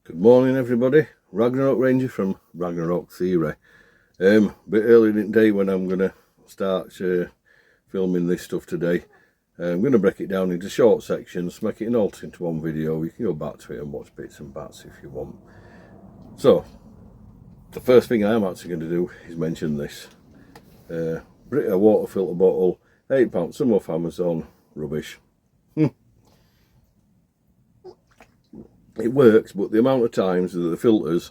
Good morning, everybody. Ragnarok Ranger from Ragnarok Theory. A bit early in the day when I'm going to start filming this stuff today. I'm going to break it down into short sections, make it all into one video. You can go back to it and watch bits and bats if you want. So, the first thing I am actually going to do is mention this. Brita water filter bottle, £8, some off Amazon, rubbish. It works, but the amount of times that the filters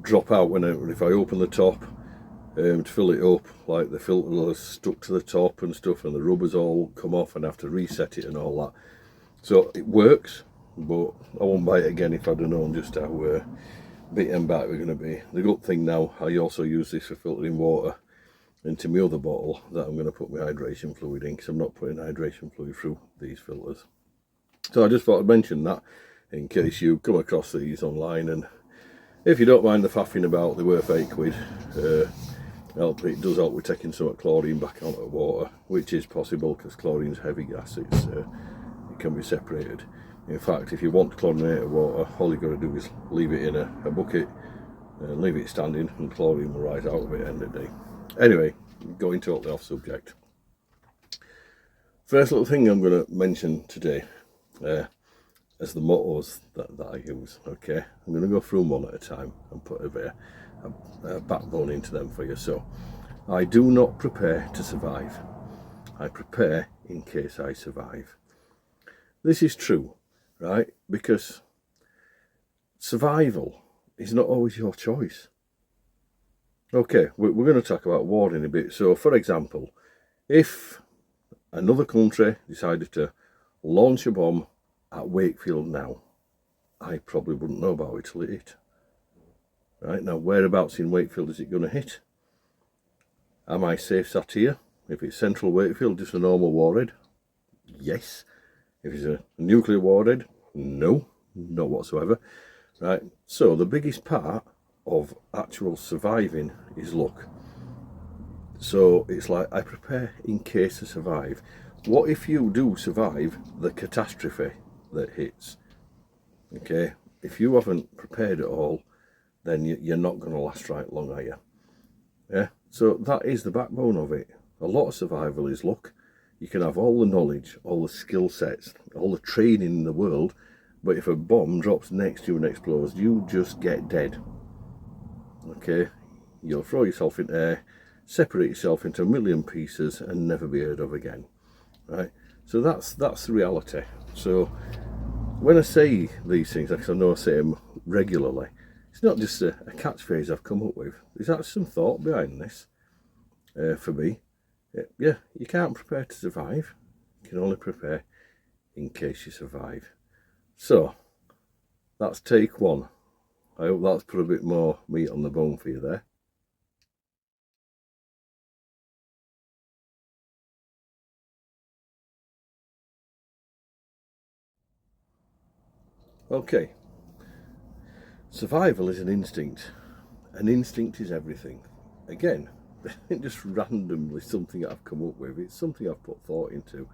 drop out if I open the top to fill it up, like the filter is stuck to the top and stuff, and the rubbers all come off and I have to reset it and all that. So it works, but I won't buy it again if I'd have known just how bit and back we're going to be. The good thing now, I also use this for filtering water into my other bottle that I'm going to put my hydration fluid in, because I'm not putting hydration fluid through these filters. So I just thought I'd mention that in case you come across these online, and if you don't mind the faffing about, they're worth £8. It does help with taking some chlorine back out of water, which is possible because chlorine's heavy gas. It can be separated. In fact, if you want chlorinated water, all you've got to do is leave it in a bucket and leave it standing, and chlorine will rise out of it at the end of the day. Anyway, going totally off subject. First little thing I'm going to mention today as the mottos that I use. Okay, I'm going to go through them one at a time and put a backbone into them for you. So, I do not prepare to survive. I prepare in case I survive. This is true, right? Because survival is not always your choice. Okay, we're going to talk about war in a bit. So, for example, if another country decided to launch a bomb at Wakefield now, I probably wouldn't know about it till it hit. Right, now whereabouts in Wakefield is it going to hit? Am I safe sat here? If it's central Wakefield, just a normal warhead? Yes. If it's a nuclear warhead? No, not whatsoever. Right, so the biggest part of actual surviving is luck. So it's like, I prepare in case I survive. What if you do survive the catastrophe that hits? Okay, if you haven't prepared at all, then you're not going to last right long, are you? Yeah, so that is the backbone of it. A lot of survival is luck. You can have all the knowledge, all the skill sets, all the training in the world, but if a bomb drops next to you and explodes, you just get dead. Okay, you'll throw yourself in air, separate yourself into a million pieces and never be heard of again. Right, so that's the reality. So when I say these things, because I know I say them regularly, it's not just a catchphrase I've come up with. There's actually some thought behind this. For me, yeah, you can't prepare to survive. You can only prepare in case you survive. So that's take one. I hope that's put a bit more meat on the bone for you there. Okay, survival is an instinct. An instinct is everything. Again, just randomly something I've come up with. It's something I've put thought into.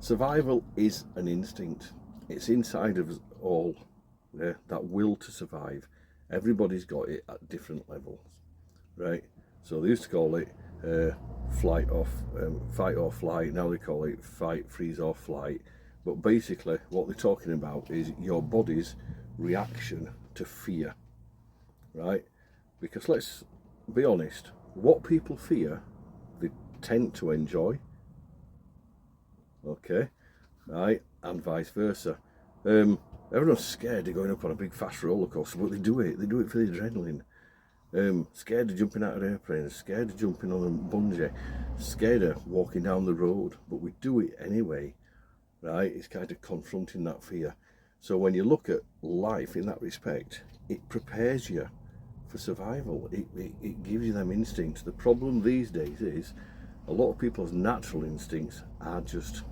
Survival is an instinct. It's inside of us all, that will to survive. Everybody's got it at different levels, right? So they used to call it fight or flight. Now they call it fight, freeze or flight. But basically what they're talking about is your body's reaction to fear, right? Because let's be honest, what people fear, they tend to enjoy. Okay, right, and vice versa. Everyone's scared of going up on a big fast roller coaster, but they do it. They do it for the adrenaline. Scared of jumping out of airplanes, scared of jumping on a bungee, scared of walking down the road, but we do it anyway, right? It's kind of confronting that fear. So when you look at life in that respect, it prepares you for survival. It gives you them instincts. The problem these days is a lot of people's natural instincts are just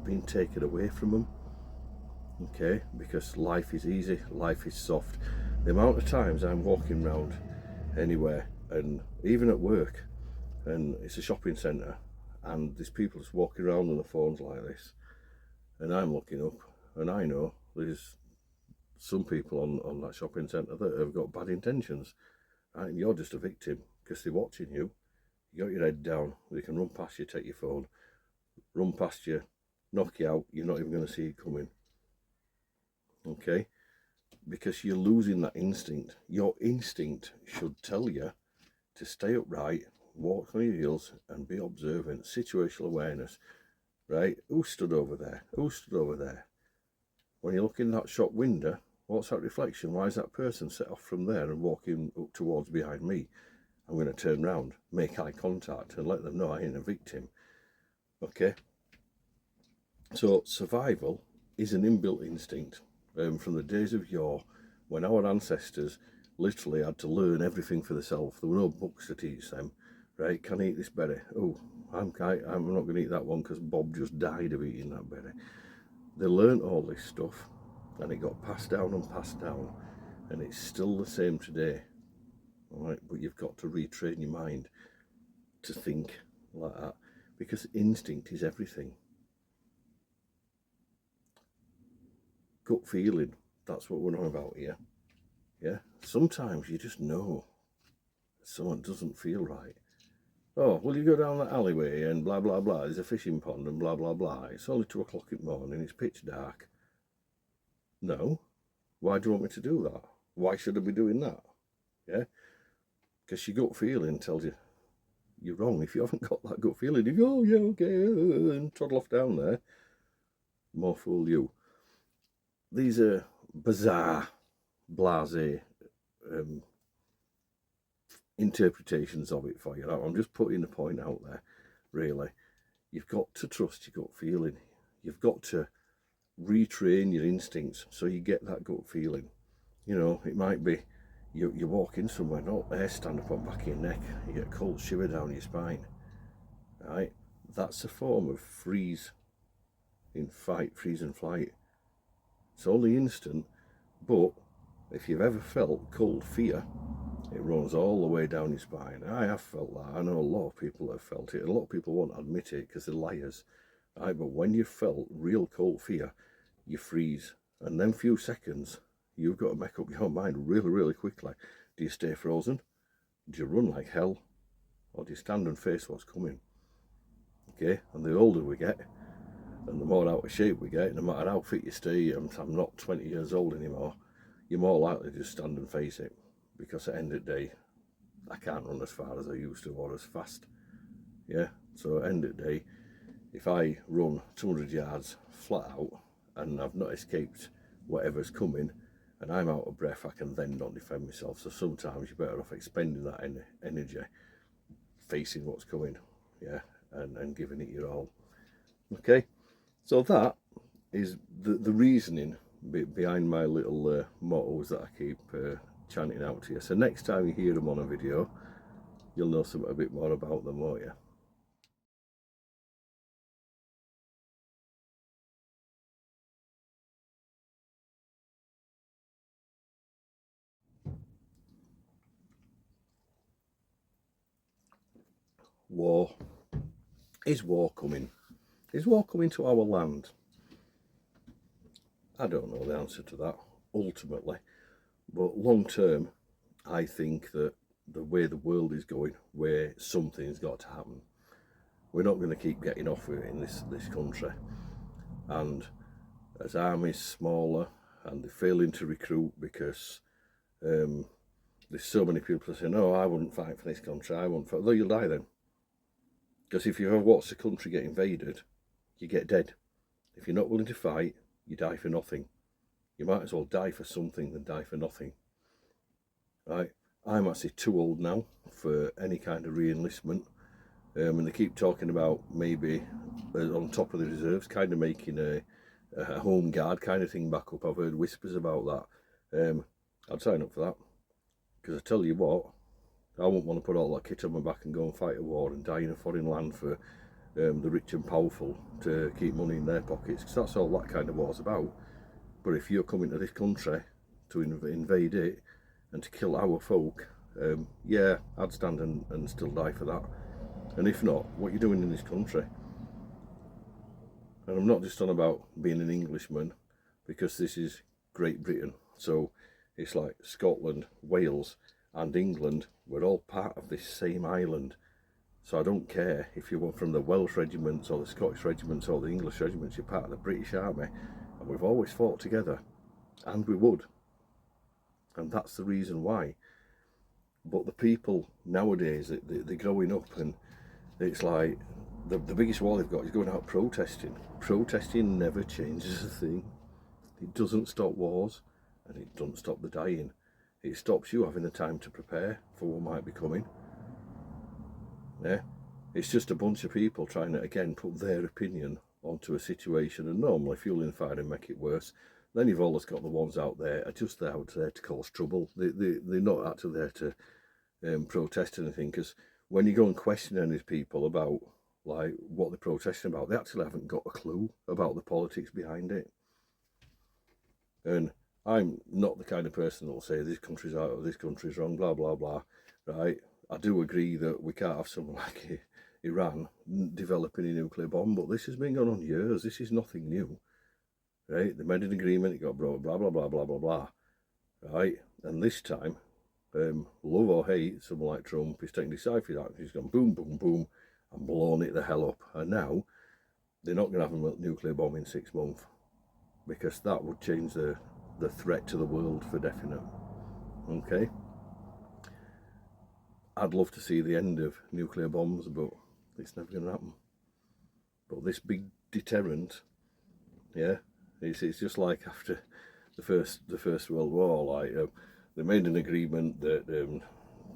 being taken away from them. Okay, because life is easy, life is soft. The amount of times I'm walking around anywhere, and even at work, and it's a shopping centre, and there's people just walking around on the phones like this, and I'm looking up, and I know there's some people on that shopping centre that have got bad intentions, right? And you're just a victim because they're watching you. You got your head down, they can run past you, take your phone, run past you, knock you out, you're not even going to see it coming. Okay? Because you're losing that instinct. Your instinct should tell you to stay upright, walk on your heels, and be observant. Situational awareness, right? Who stood over there? Who stood over there? When you look in that shop window, what's that reflection? Why is that person set off from there and walking up towards behind me? I'm going to turn around, make eye contact, and let them know I ain't a victim. Okay? So survival is an inbuilt instinct. From the days of yore, when our ancestors literally had to learn everything for themselves. There were no books to teach them, right? Can I eat this berry? Oh, I'm not going to eat that one because Bob just died of eating that berry. They learned all this stuff, and it got passed down, and it's still the same today. All right, but you've got to retrain your mind to think like that, because instinct is everything. Gut feeling, that's what we're on about here. Yeah, sometimes you just know someone doesn't feel right. Oh, will you go down that alleyway and blah blah blah, there's a fishing pond and blah blah blah, it's only 2 o'clock in the morning, it's pitch dark. No. Why do you want me to do that? Why should I be doing that? Yeah, because your gut feeling tells you you're wrong. If you haven't got that gut feeling, you go, oh yeah, okay, and toddle off down there. More fool you. These are bizarre, blasé interpretations of it for you. I'm just putting the point out there, really. You've got to trust your gut feeling. You've got to retrain your instincts so you get that gut feeling. You know, it might be you walk in somewhere, no hair stand up on back of your neck, you get a cold shiver down your spine, right? That's a form of freeze in fight, freeze and flight. It's only instant, but if you've ever felt cold fear, it runs all the way down your spine. I have felt that. I know a lot of people have felt it. A lot of people won't admit it because they're liars. Right? But when you've felt real cold fear, you freeze. And then few seconds, you've got to make up your mind really, really quickly. Do you stay frozen? Do you run like hell? Or do you stand and face what's coming? Okay, and the older we get, and the more out of shape we get, no matter how fit you stay, I'm not 20 years old anymore, you're more likely to just stand and face it. Because at the end of the day, I can't run as far as I used to or as fast. Yeah, so at the end of the day, if I run 200 yards flat out and I've not escaped whatever's coming and I'm out of breath, I can then not defend myself. So sometimes you're better off expending that energy facing what's coming, yeah, and giving it your all. Okay, so that is the reasoning behind my little mottos that I keep chanting out to you. So next time you hear them on a video, you'll know something a bit more about them, won't you? War. Is war coming? Is war coming to our land? I don't know the answer to that, ultimately. But long term, I think that the way the world is going, where something's got to happen. We're not going to keep getting off with it in this country. And as armies smaller and they're failing to recruit because there's so many people saying, "No, I wouldn't fight for this country. I wouldn't fight." Though you'll die then. Because if you ever watch the country get invaded, you get dead. If you're not willing to fight, you die for nothing. You might as well die for something than die for nothing. Right? I'm actually too old now for any kind of re-enlistment. And they keep talking about maybe on top of the reserves, kind of making a home guard kind of thing back up. I've heard whispers about that. I'd sign up for that. Because I tell you what, I wouldn't want to put all that kit on my back and go and fight a war and die in a foreign land for the rich and powerful to keep money in their pockets, because that's all that kind of war's about. But if you're coming to this country to invade it and to kill our folk, yeah, I'd stand and still die for that. And if not, what you're doing in this country. And I'm not just on about being an Englishman, because this is Great Britain. So it's like Scotland, Wales and England were all part of this same island. So I don't care if you were from the Welsh regiments or the Scottish regiments or the English regiments, you're part of the British Army. And we've always fought together, and we would. And that's the reason why. But the people nowadays, they're growing up, and it's like the biggest war they've got is going out protesting. Protesting never changes a thing. It doesn't stop wars, and it doesn't stop the dying. It stops you having the time to prepare for what might be coming. Yeah, it's just a bunch of people trying to, again, put their opinion onto a situation, and normally fueling the fire and make it worse. Then you've always got the ones out there are just out there to cause trouble. They're not actually there to protest anything, because when you go and question any people about like what they're protesting about, they actually haven't got a clue about the politics behind it. And I'm not the kind of person that will say this country's out or this country's wrong, blah, blah, blah, right? I do agree that we can't have someone like Iran developing a nuclear bomb, but this has been going on years. This is nothing new, right? They made an agreement, it got brought, blah, blah, blah, blah, blah, blah, right? And this time, love or hate, someone like Trump is taking decisive action. He's gone boom, boom, boom, and blown it the hell up. And now they're not going to have a nuclear bomb in 6 months, because that would change the threat to the world for definite. Okay? I'd love to see the end of nuclear bombs, but it's never going to happen. But this big deterrent, yeah, it's just like after the first World War, like they made an agreement that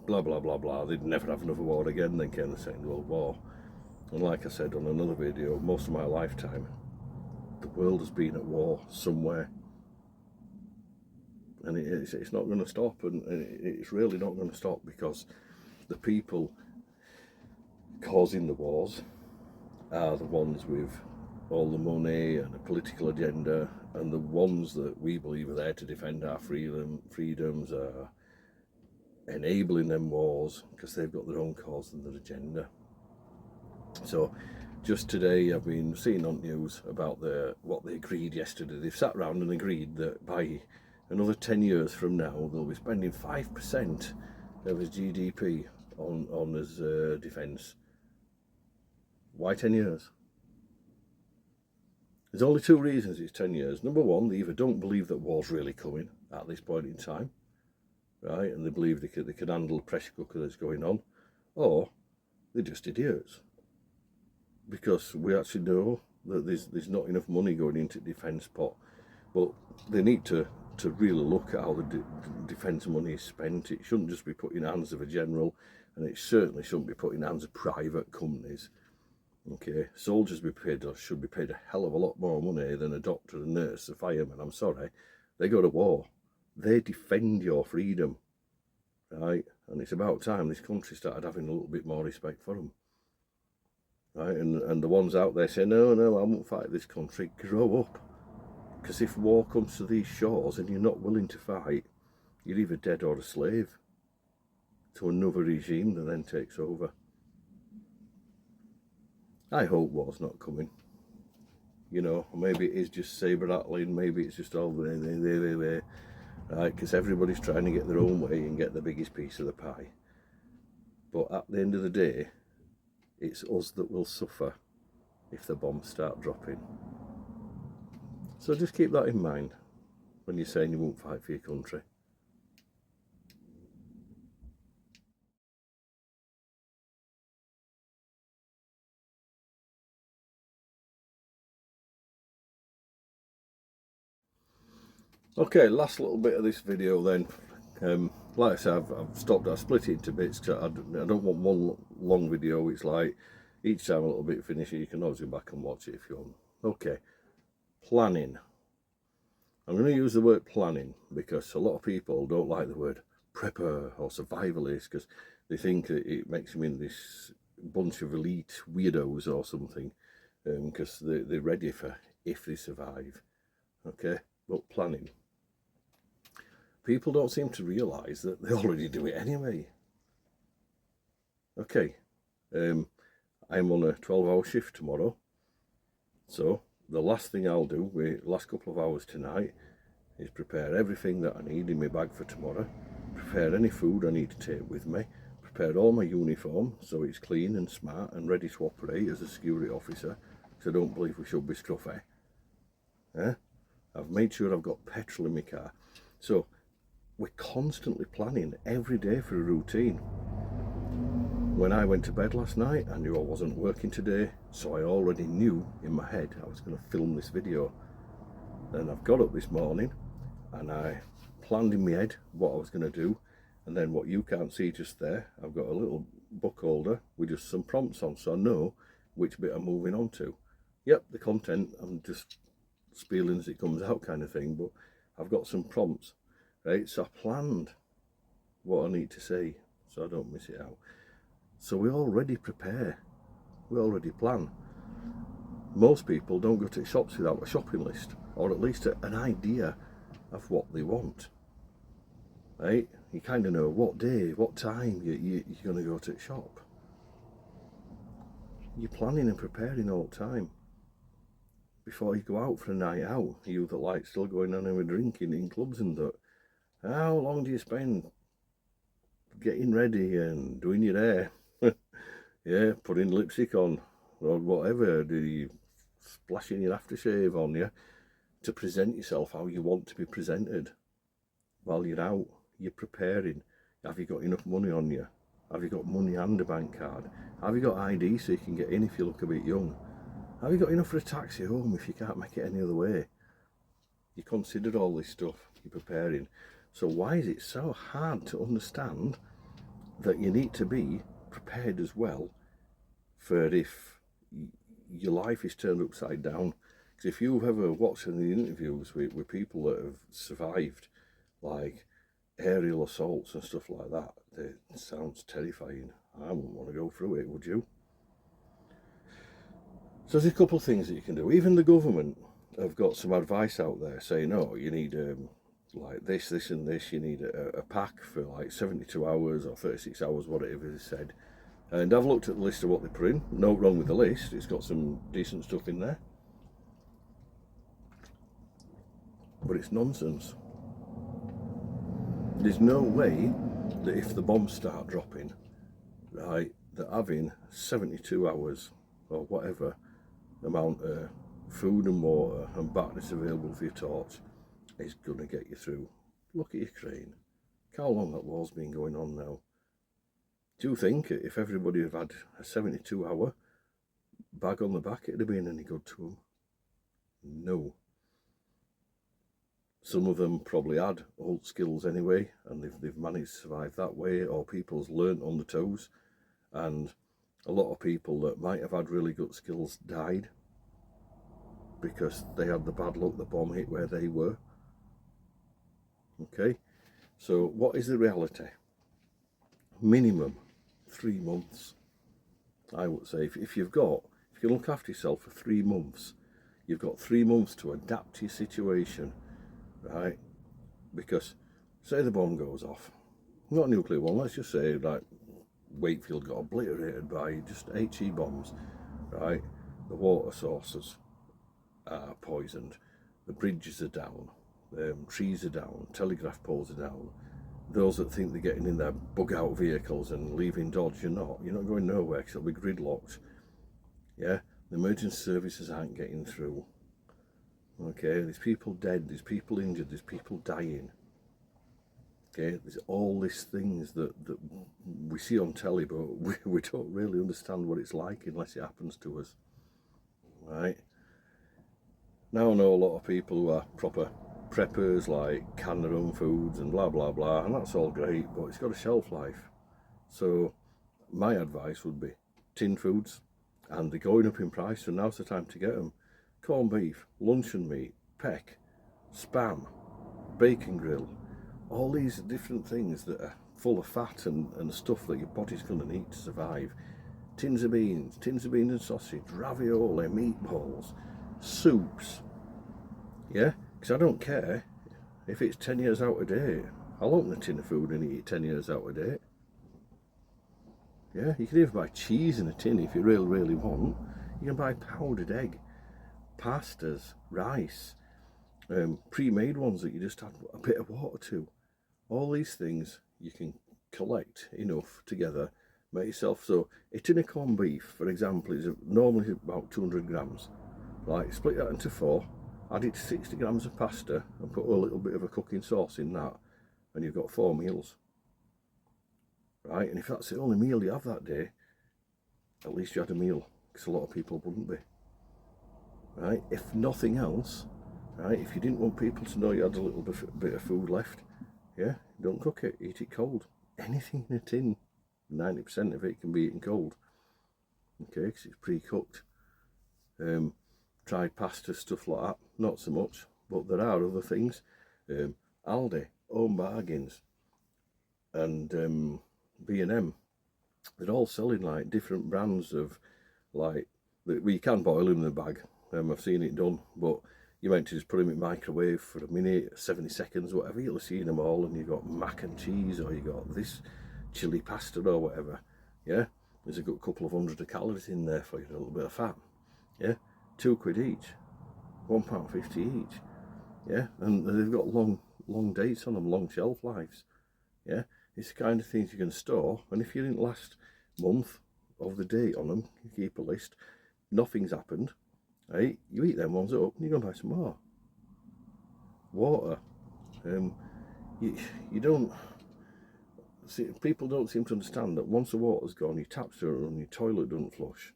blah blah blah blah, they'd never have another war again. Then came the Second World War, and like I said on another video, most of my lifetime, the world has been at war somewhere, and it's not going to stop, and it's really not going to stop, because the people causing the wars are the ones with all the money and a political agenda, and the ones that we believe are there to defend our freedoms are enabling them wars because they've got their own cause and their agenda. So just today I've been seeing on news about what they agreed yesterday. They've sat around and agreed that by another 10 years from now they'll be spending 5% of his GDP on his defence. Why 10 years? There's only 2 reasons it's 10 years. Number one, they either don't believe that war's really coming at this point in time, right, and they believe they can handle the pressure cooker that's going on, or they're just idiots, because we actually know that there's not enough money going into defence pot. But they need to really look at how the defence money is spent. It shouldn't just be put in the hands of a general, and it certainly shouldn't be put in the hands of private companies. Okay, soldiers should be paid a hell of a lot more money than a doctor, a nurse, a fireman. I'm sorry, they go to war, they defend your freedom, right? And it's about time this country started having a little bit more respect for them, right? And the ones out there saying, no, I won't fight this country, grow up. Because if war comes to these shores and you're not willing to fight, you're either dead or a slave to another regime that then takes over. I hope war's not coming. You know, maybe it is just saber rattling, maybe it's just all there, right? Because everybody's trying to get their own way and get the biggest piece of the pie. But at the end of the day, it's us that will suffer if the bombs start dropping. So just keep that in mind when you're saying you won't fight for your country. Okay, last little bit of this video then. Like I said, I've split it into bits, because I don't want one long video. It's like each time a little bit finishes, you can always go back and watch it if you want. Okay, planning. I'm going to use the word planning because a lot of people don't like the word prepper or survivalist, because they think it makes them in this bunch of elite weirdos or something, because they're ready for if they survive. Okay, but planning. People don't seem to realise that they already do it anyway. Okay, I'm on a 12-hour shift tomorrow, so the last thing I'll do, the last couple of hours tonight, is prepare everything that I need in my bag for tomorrow, prepare any food I need to take with me, prepare all my uniform so it's clean and smart and ready to operate as a security officer, because I don't believe we should be scruffy. I've made sure I've got petrol in my car. So we're constantly planning every day for a routine. When I went to bed last night, I knew I wasn't working today, so I already knew in my head I was going to film this video. Then I've got up this morning and I planned in my head what I was going to do, and then what you can't see just there, I've got a little book holder with just some prompts on, so I know which bit I'm moving on to. Yep, the content, I'm just spieling as it comes out kind of thing, but I've got some prompts, right? So I planned what I need to say so I don't miss it out. So we already prepare, we already plan. Most people don't go to shops without a shopping list, or at least an idea of what they want, right? You kind of know what day, what time you're going to go to the shop. You're planning and preparing all the time. Before you go out for a night out, you that like still going on and drinking in clubs and that, how long do you spend getting ready and doing your hair? Yeah, putting lipstick on or whatever, do you splashing your aftershave on you to present yourself how you want to be presented? While you're out, you're preparing. Have you got enough money on you? Have you got money and a bank card? Have you got ID so you can get in if you look a bit young? Have you got enough for a taxi home if you can't make it any other way? You considered all this stuff, you're preparing. So why is it so hard to understand that you need to be prepared as well for if your life is turned upside down? Because if you've ever watched any interviews with people that have survived like aerial assaults and stuff like that, it sounds terrifying. I wouldn't want to go through it, would you? So there's a couple of things that you can do. Even the government have got some advice out there saying, oh, you need like this and this, you need a pack for like 72 hours or 36 hours, whatever they said. And I've looked at the list of what they put in. No wrong with the list, it's got some decent stuff in there. But it's nonsense. There's no way that if the bombs start dropping, right, that having 72 hours or whatever amount of food and water and batteries available for your torch is going to get you through. Look at Ukraine. How long that war's been going on now? Do you think if everybody had had a 72-hour bag on the back, it'd have been any good to them? No. Some of them probably had old skills anyway, and they've managed to survive that way, or people's learnt on the toes, and a lot of people that might have had really good skills died because they had the bad luck the bomb hit where they were. Okay, so what is the reality? Minimum 3 months. I would say if you can look after yourself for 3 months, you've got 3 months to adapt to your situation, right? Because say the bomb goes off, not a nuclear one, let's just say like Wakefield got obliterated by just HE bombs, right? The water sources are poisoned, the bridges are down, trees are down, telegraph poles are down. Those that think they're getting in their bug-out vehicles and leaving Dodge, you're not going nowhere because it'll be gridlocked. Yeah, the emergency services aren't getting through. Okay, there's people dead, there's people injured, there's people dying. Okay, there's all these things that we see on telly, but we don't really understand what it's like unless it happens to us. Right? Now I know a lot of people who are proper preppers, like can their own foods and blah blah blah, and that's all great, but it's got a shelf life. So my advice would be tin foods, and they're going up in price, so now's the time to get them. Corned beef, luncheon meat, peck, spam, bacon grill, all these different things that are full of fat and stuff that your body's going to need to survive. Tins of beans and sausage, ravioli, meatballs, soups. Yeah, because I don't care if it's 10 years out of date. I'll open a tin of food and eat it 10 years out of date. Yeah, you can even buy cheese in a tin if you really want. You can buy powdered egg, pastas, rice, pre-made ones that you just add a bit of water to. All these things you can collect enough together, make yourself. So a tin of corned beef, for example, is normally about 200 grams. Right, split that into 4, add it to 60 grams of pasta and put a little bit of a cooking sauce in that, and you've got 4 meals. Right, and if that's the only meal you have that day, at least you had a meal, because a lot of people wouldn't be. Right, if nothing else, right, if you didn't want people to know you had a little bit of food left, yeah, don't cook it, eat it cold. Anything in a tin, 90% of it can be eaten cold. Okay, because it's pre-cooked. Tried pasta, stuff like that, not so much, but there are other things. Aldi, Home Bargains, and B&M, they're all selling like different brands of, like, you can boil them in the bag. I've seen it done, but you meant to just put them in the microwave for a minute, 70 seconds, whatever. You'll have seen them all, and you've got mac and cheese, or you got this chili pasta or whatever. Yeah, there's a good couple of hundred of calories in there for you, a little bit of fat. Yeah, £2 each, £1.50 each. Yeah, and they've got long dates on them, long shelf lives. Yeah, it's the kind of things you can store, and if you didn't last month of the date on them, you keep a list. Nothing's happened. Right, you eat them ones up and you go and buy some more. Water. You don't see, people don't seem to understand that once the water's gone, your taps don't run, your toilet doesn't flush.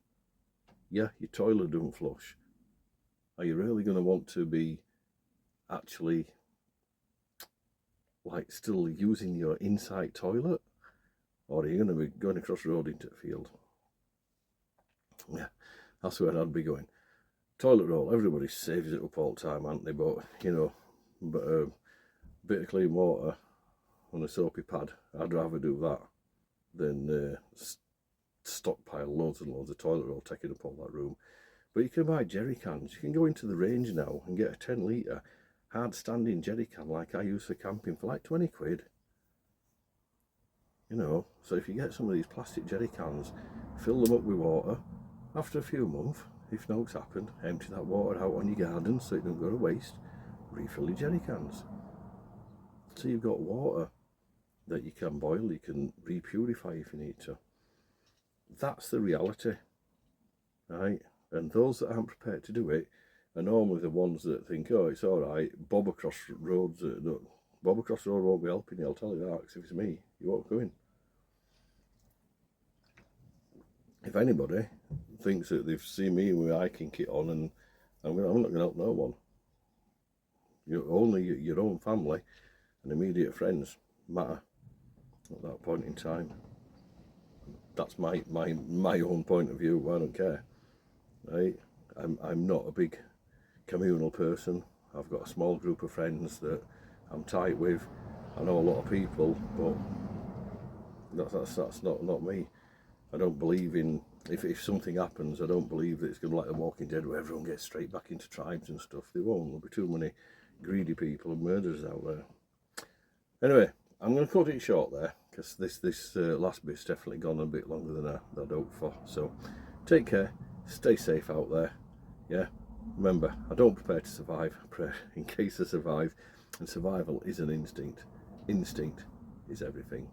Yeah, your toilet doesn't flush. Are you really going to want to be actually like still using your inside toilet, or are you going to be going across the road into the field? Yeah, that's where I'd be going. Toilet roll, everybody saves it up all the time, aren't they? But, you know, a bit of clean water on a soapy pad, I'd rather do that than stockpile loads and loads of toilet roll taking up all that room. But you can buy jerry cans. You can go into the range now and get a 10 litre hard standing jerry can like I use for camping for like 20 quid. You know, so if you get some of these plastic jerry cans, fill them up with water, after a few months, if no's happened, empty that water out on your garden so it don't go to waste, refill your jerry cans. So you've got water that you can boil, you can repurify if you need to. That's the reality, right? And those that aren't prepared to do it are normally the ones that think, oh, it's all right, bob across roads. Bob across the road won't be helping you, I'll tell you that, because if it's me, you won't go in. If anybody thinks that they've seen me with hiking kit on, and I'm not going to help no one. Only your own family and immediate friends matter at that point in time. That's my own point of view. I don't care. Right? I'm not a big communal person. I've got a small group of friends that I'm tight with. I know a lot of people, but that's not me. I don't believe in, if something happens, I don't believe that it's going to be like The Walking Dead where everyone gets straight back into tribes and stuff. They won't. There'll be too many greedy people and murderers out there. Anyway, I'm going to cut it short there, because this last bit's definitely gone a bit longer than I'd hoped for. So take care, stay safe out there. Yeah, remember, I don't prepare to survive, I pray in case I survive. And survival is an instinct. Instinct is everything.